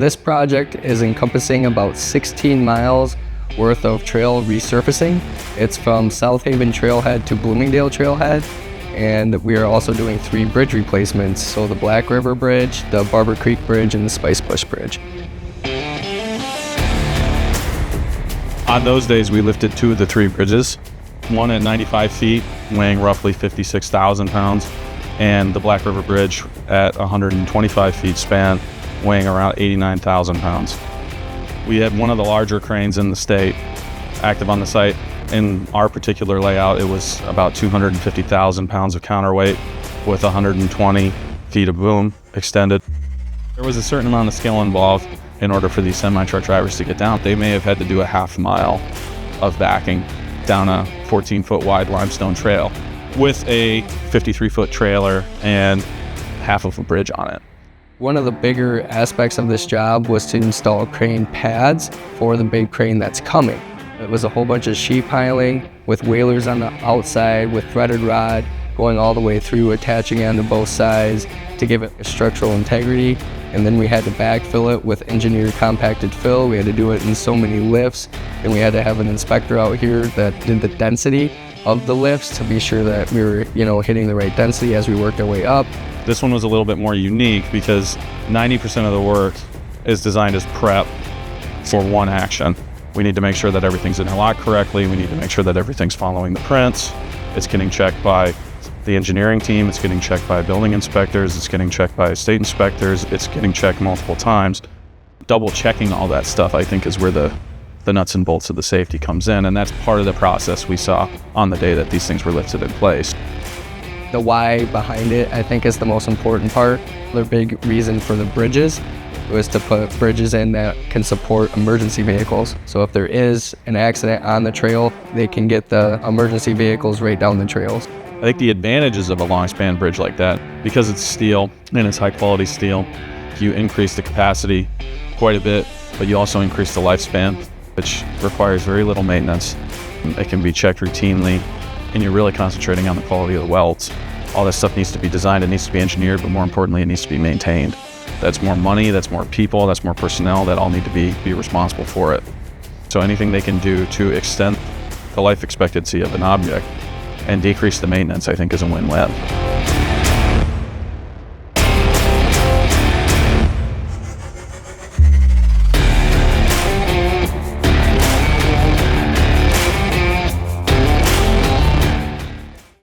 This project is encompassing about 16 miles worth of trail resurfacing. It's from Kal-Haven trailhead to Bloomingdale trailhead, and we are also doing 3 bridge replacements, so the Black River Bridge, the Barber Creek Bridge, and the Spice Bush Bridge. On those days, we lifted 2 of the 3 bridges, one at 95 feet, weighing roughly 56,000 pounds, and the Black River Bridge at 125 feet span, weighing around 89,000 pounds. We had one of the larger cranes in the state active on the site. In our particular layout, it was about 250,000 pounds of counterweight with 120 feet of boom extended. There was a certain amount of skill involved in order for these semi-truck drivers to get down. They may have had to do a half mile of backing down a 14-foot wide limestone trail with a 53-foot trailer and half of a bridge on it. One of the bigger aspects of this job was to install crane pads for the big crane that's coming. It was a whole bunch of sheet piling with whalers on the outside with threaded rod going all the way through, attaching onto both sides to give it structural integrity. And then we had to backfill it with engineered compacted fill. We had to do it in so many lifts, and we had to have an inspector out here that did the density of the lifts to be sure that we were, hitting the right density as we worked our way up. This one was a little bit more unique because 90% of the work is designed as prep for one action. We need to make sure that everything's interlocked correctly. We need to make sure that everything's following the prints. It's getting checked by the engineering team. It's getting checked by building inspectors. It's getting checked by state inspectors. It's getting checked multiple times. Double checking all that stuff, I think, is where the nuts and bolts of the safety comes in. And that's part of the process we saw on the day that these things were lifted in place. The why behind it, I think, is the most important part. The big reason for the bridges was to put bridges in that can support emergency vehicles. So if there is an accident on the trail, they can get the emergency vehicles right down the trails. I think the advantages of a long span bridge like that, because it's steel and it's high quality steel, you increase the capacity quite a bit, but you also increase the lifespan, which requires very little maintenance. It can be checked routinely, and you're really concentrating on the quality of the welds. All this stuff needs to be designed, it needs to be engineered, but more importantly, it needs to be maintained. That's more money, that's more people, that's more personnel that all need to be responsible for it. So anything they can do to extend the life expectancy of an object and decrease the maintenance, I think, is a win-win.